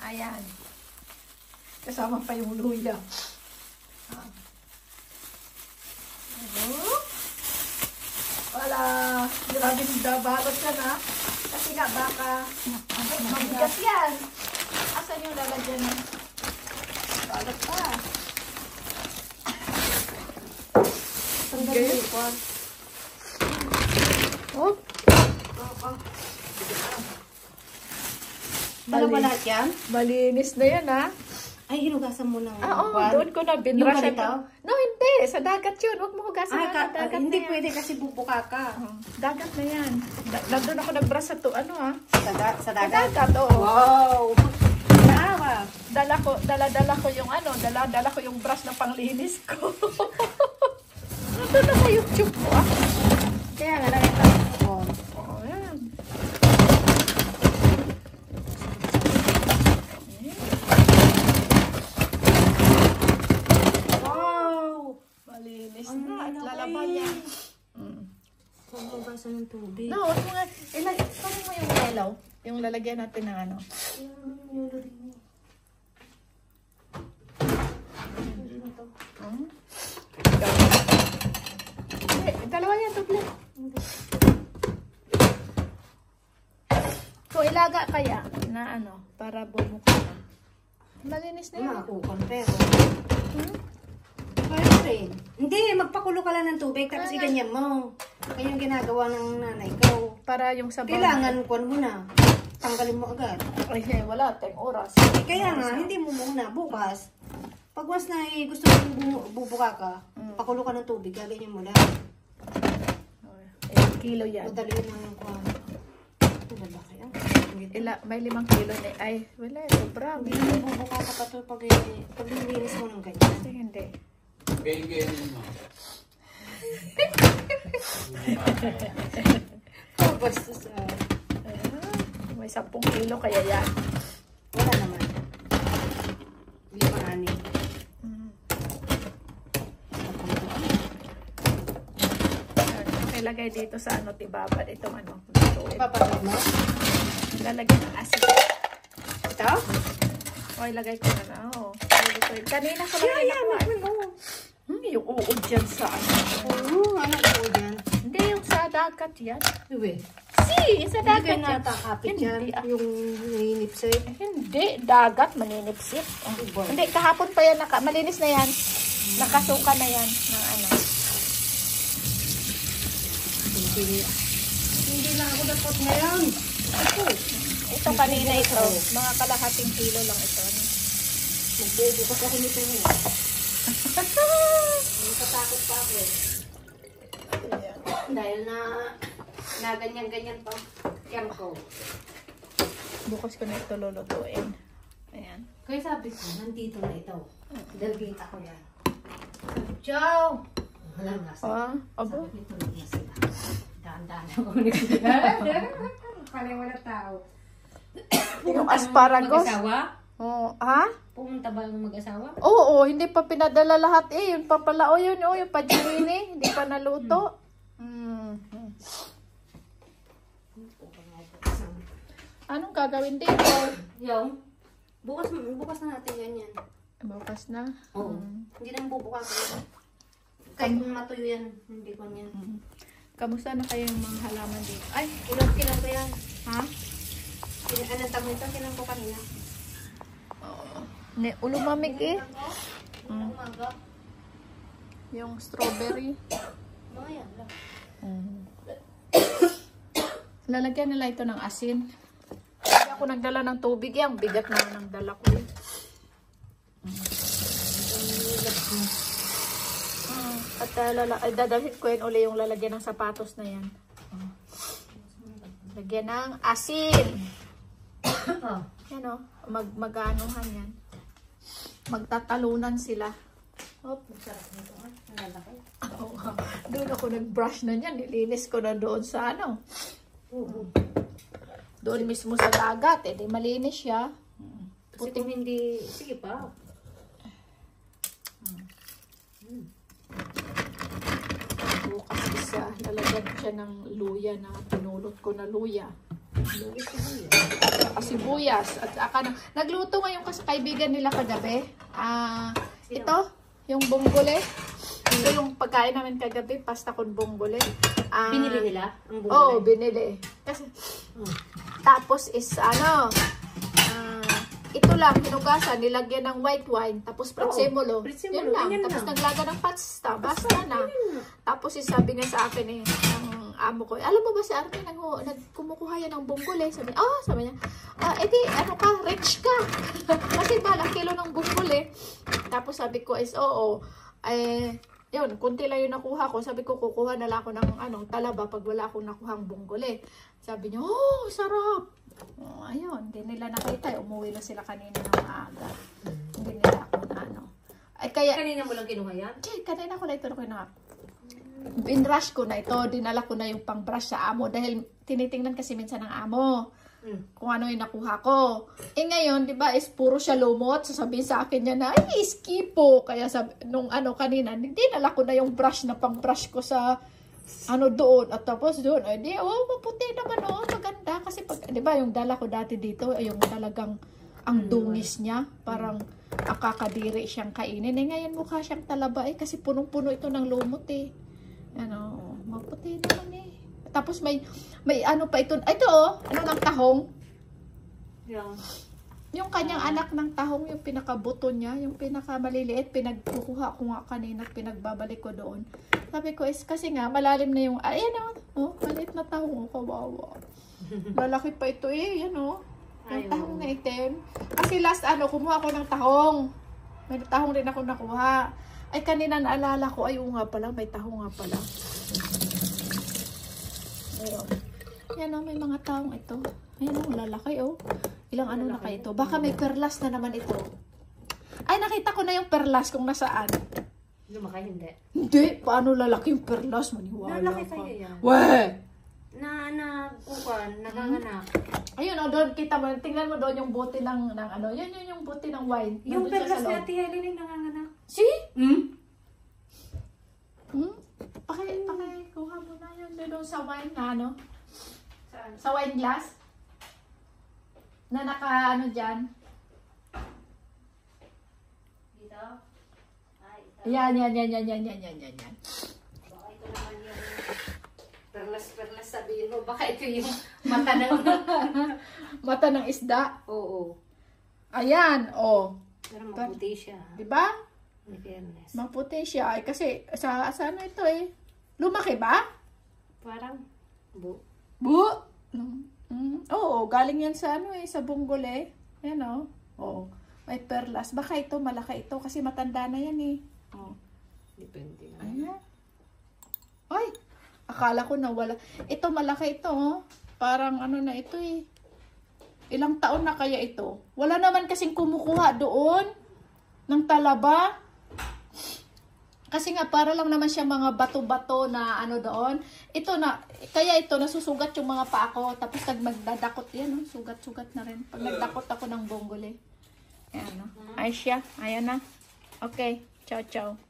Ayan. Kasama pa yung luya. Wala. Grabe nagdabalot ka na. Kasi nga baka mabigat yan. Asan yung lalagyan ng balot pa? Tanggalin ko. Oh. Dalawa lahat yan? Malinis na yan, ha? Ay, hinugasan mo ng Oo, doon ko na binrush. Yung ganito? No, hindi. Sa dagat yun. Huwag mo hugasan sa dagat hindi na yan. pwede kasi bubuka ka. Dagat na yan. Nandun ako nag-brush sa to, ano, ha? Sa dagat? Sa dagat, oo. Wow! Nawa! Dala ko yung ano, dala ko yung brush ng panglinis ko. Nandun na sa YouTube ko, ah. Kaya nga, nakita ko. Oo, yan. Wow! Malinis na. At lalaban yan. Pagbabasan ng tubig. No, huwag mo nga. Ilagay mo yung yellow. Yung lalagyan natin ng ano. Dalawa yan, doble. Kung ilaga kaya na ano, para bumuka na. Malinis na yun. Makakukon, pero... Pwede rin. Hindi, magpakulo ka lang ng tubig, tapos iganyan mo. Kaya yung ginagawa ng nanay ko. Para yung sabaw. Kailangan kuwan mo na. Tanggalin mo agad. Ay, wala tayong oras. Kaya nga, hindi mo muna. Bukas, pag once na gusto mong bubuka ka, pakulo ka ng tubig, gaganyan mo lang. Kilo yan. Madali lang yung kuwan. Ano ba kaya? May 5 kilo na. Ay, wala. Sobra. Hindi na bubuka ka pa ito pag nilinis mo ng ganyan. Kasi hindi. Ganyan mo. Oh, basta sa... May 10 kilo kaya yan. Wala naman. 5-6. Ilagay dito sa ano, tibabad. Itong ano. Ipapatid mo? Lalagay ng asin. Ito? O, ilagay ko na na. Oh. Kanina ko lang nakuha. Yung uod dyan sa ano. Oo, ano ko dyan? Hindi, yung sa dagat yan. Uwe. Si, sa dagat Hindi yan. natakapit dyan. Hindi, Yung nainip sa'yo. Hindi, dagat, maninipsip. Hindi, kahapon pa yan. Malinis na yan. Nakasuka na yan. Ng ano. Hindi na ako dapat ngayon. Ako. Ito kanina ito. Mga kalahating kilo lang ito. Magbubukas ako nito ngayon. Natatakot pa ako. Dahil na ganyan-ganyan pa. Yan ko. Bukas ko na ito lulutuin. Ayan. Kaya sabi ko, nandito na ito. Dalgate ako yan. Ciao! Wala na sila. Abo. Sabi ko, tulog na sila. Daan-daan ako nila. Kala wala tao. Yung asparagus. Mag-asawa? Oh, ha? Pumunta ba ang mag-asawa? Oo, hindi pa pinadala lahat eh. Yun pa pala. O yun, yung pajirini. Hindi pa naluto. Anong gagawin dito? Yung? Bukas na natin ganyan. Bukas na. Oo. Hindi na bubukas ko. Kahit kung matuyo yan, hindi ko yan. Kamusta na kayo yung mga halaman dito? Ay, Kilang ko yan. ha? Anong tawag nito? Kilang ko kanina. Ulumamig eh. Umaga. Yung strawberry. Mga yan lang. Lalagyan nila ito ng asin. Hindi ako nagdala ng tubig. Ang bigat na ng dala ko eh. At dadalhin ko yun uli yung lalagyan ng sapatos na yan. Lagyan ng asin. Yan o. Mag-anuhan yan. Magtatalunan sila. Hop, masarap nito. Nalalaki. Doon ako nag-brush na niyan. Nilinis ko na doon sa ano. Doon mismo sa dagat. Eh, di malinis siya. Kasi kung hindi, sige pa. Bukas isa. Lalagyan ko siya ng luya na pinulot ko na luya. Saka sibuyas. At saka nagluto ngayon kasi kaibigan nila kagabi. Ito, yung bonggole. Ito yung pagkain namin kagabi, pasta con bonggole. Binili nila? Ang bumili? Oo, binili. Kasi, tapos is ito lang, hinugasan, nilagyan ng white wine, tapos pretzemolo. Yun lang. Tapos naglaga ng pasta, basta na. Tapos sabi niya sa akin ng amo ko, alam mo ba si Arte, kumukuha yan ng bonggole? Sabi niya, edi, ano ka, rich ka. Kasi balang kilo ng bonggole. Tapos sabi ko is, oo, yun, kunti lang yung nakuha ko. Sabi ko, kukuha na lang ako ng talaba pag wala akong nakuhang bonggole. Sabi niya, sarap. Ayun, hindi nila nakita. Umuwi lang sila kanina ng maaga. Hindi nila ako na Ay, kaya, Kanina mo lang kinuha yan? kanina ko na ito kinuha. Binrush ko na ito. Dinala ko na yung pang-brush sa amo. Dahil tinitingnan kasi minsan ng amo. Kung ano yung nakuha ko. Ngayon, di ba, is puro siya lumot. Sasabihin sa akin niya na, ay, skipo. Kaya nung kanina, dinala ko na yung brush na pang-brush ko sa doon. At tapos doon, maputi naman, maganda. Kasi di ba, yung dala ko dati dito, yung talagang, ang dungis niya. Parang, akakadiri siyang kainin. Ngayon mukha siyang talaba kasi punong-puno ito ng lumot maputi naman Tapos may pa ito. Ito ng tahong. Yeah. Yung kanyang anak ng tahong, yung pinakabuto niya, yung pinakamaliliit, pinagkukuha ko nga kanina at pinagbabalik ko doon. Sabi ko kasi nga, malalim na yung, maliit na tahong, kawawa. Lalaki pa ito yung tahong na itim. Kasi last kumuha ko ng tahong. May tahong rin ako nakuha. Ay, kanina naalala ko, nga pala, may tahong nga pala. Ayun. Yan may mga tahong ito. Ayan lalaki Ilang na kayo ito. Baka may perlas na naman ito. Ay, nakita ko na yung perlas kung nasaan. Lumaki, hindi. Hindi. Paano lalaki yung perlas? Maniwala Lalaki ka. sa'yo yan. Naganganak. Ayun, doon kita mo. Tingnan mo doon yung bote ng yun yung bote ng wine. Yung Nandun siya perlas sa ni loob. Ate Helen yung nanganganak. See? Kuha mo na yun doon sa wine na Saan? Sa wine glass. Na naka dyan. Dito? Ay, ito. Yan. Baka ito naman yung perlas sabihin mo. Baka ito yung mata ng... Mata ng isda. Oo. Ayan, Pero maputi siya. Diba? In fairness. Maputi siya. Ay, kasi, sa ito Lumaki ba? Parang bu. Oo, galing yan sa sa bonggole. Ayan Oo. May perlas. Baka ito, malaki ito. Kasi matanda na yan Depende na. Ayan. Ay, akala ko na wala. Ito, malaki ito Parang na ito Ilang taon na kaya ito? Wala naman kasing kumukuha doon ng talaba. Kasi nga, para lang naman siya mga bato-bato na doon. Kaya ito, nasusugat yung mga paa ko. Tapos magdadakot yan, sugat-sugat na rin. Pag nagdakot ako ng bonggole. Ayan, Ay siya, ayan na. Okay, ciao.